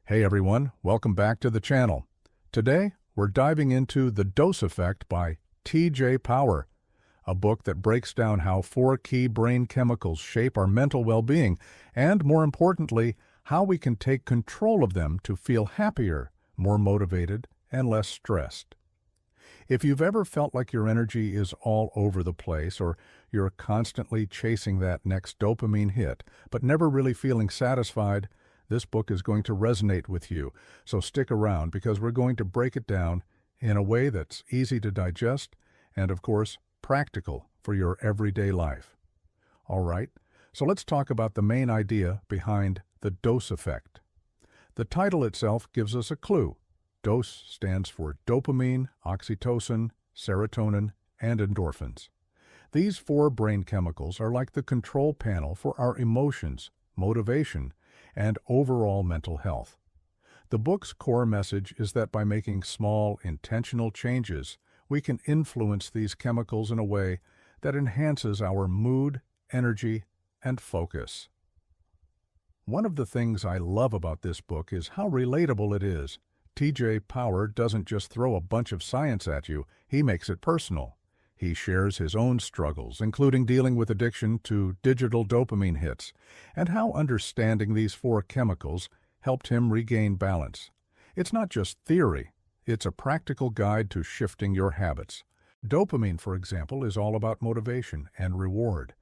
Hey everyone, welcome back to the channel. Today, we're diving into The Dose Effect by T.J Power, a book that breaks down how 4 key brain chemicals shape our mental well-being and, more importantly, how we can take control of them to feel happier, more motivated, and less stressed. If you've ever felt like your energy is all over the place or you're constantly chasing that next dopamine hit but never really feeling satisfied, this book is going to resonate with you, so stick around because we're going to break it down in a way that's easy to digest and, of course, practical for your everyday life. All right, so let's talk about the main idea behind the dose effect. The title itself gives us a clue. DOSE stands for dopamine, oxytocin, serotonin, and endorphins. These 4 brain chemicals are like the control panel for our emotions, motivation, and overall mental health. The book's core message is that by making small, intentional changes, we can influence these chemicals in a way that enhances our mood, energy, and focus. One of the things I love about this book is how relatable it is. T.J. Power doesn't just throw a bunch of science at you, he makes it personal. He shares his own struggles, including dealing with addiction to digital dopamine hits, and how understanding these 4 chemicals helped him regain balance. It's not just theory, it's a practical guide to shifting your habits. Dopamine, for example, is all about motivation and reward.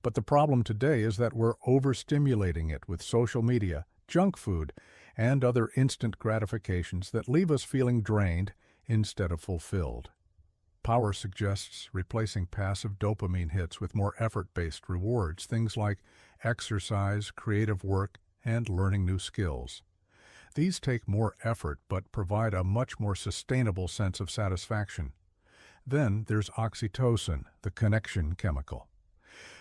But the problem today is that we're overstimulating it with social media, junk food, and other instant gratifications that leave us feeling drained instead of fulfilled. Power suggests replacing passive dopamine hits with more effort-based rewards, things like exercise, creative work, and learning new skills. These take more effort but provide a much more sustainable sense of satisfaction. Then there's oxytocin, the connection chemical.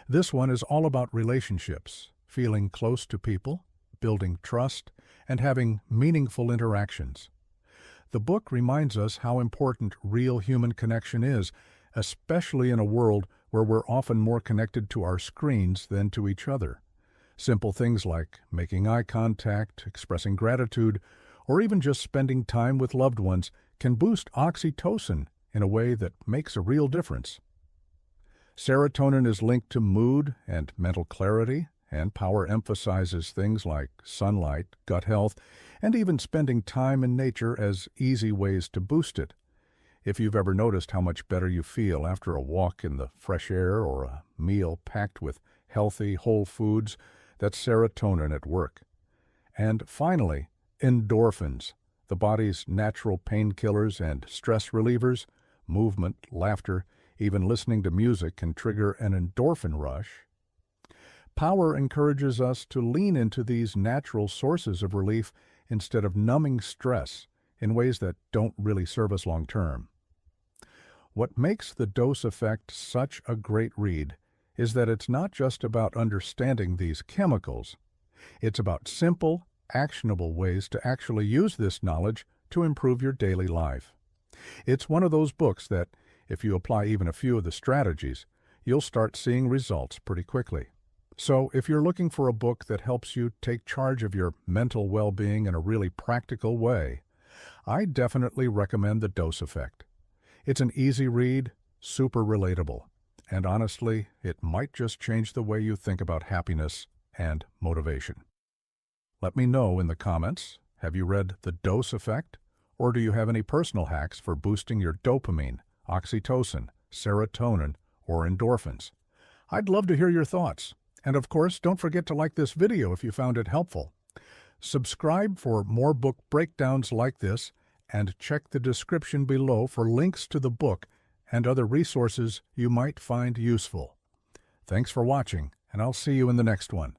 This one is all about relationships, feeling close to people, building trust, and having meaningful interactions. The book reminds us how important real human connection is, especially in a world where we're often more connected to our screens than to each other. Simple things like making eye contact, expressing gratitude, or even just spending time with loved ones can boost oxytocin in a way that makes a real difference. Serotonin is linked to mood and mental clarity, and Power emphasizes things like sunlight, gut health, and even spending time in nature as easy ways to boost it. If you've ever noticed how much better you feel after a walk in the fresh air or a meal packed with healthy, whole foods, that's serotonin at work. And finally, endorphins, the body's natural painkillers and stress relievers. Movement, laughter, even listening to music can trigger an endorphin rush. Power encourages us to lean into these natural sources of relief instead of numbing stress in ways that don't really serve us long term. What makes The Dose Effect such a great read is that it's not just about understanding these chemicals. It's about simple, actionable ways to actually use this knowledge to improve your daily life. It's one of those books that, if you apply even a few of the strategies, you'll start seeing results pretty quickly. So, if you're looking for a book that helps you take charge of your mental well-being in a really practical way, I definitely recommend The Dose Effect. It's an easy read, super relatable, and honestly, it might just change the way you think about happiness and motivation. Let me know in the comments, have you read The Dose Effect, or do you have any personal hacks for boosting your dopamine, oxytocin, serotonin, or endorphins? I'd love to hear your thoughts. And of course, don't forget to like this video if you found it helpful. Subscribe for more book breakdowns like this, and check the description below for links to the book and other resources you might find useful. Thanks for watching, and I'll see you in the next one.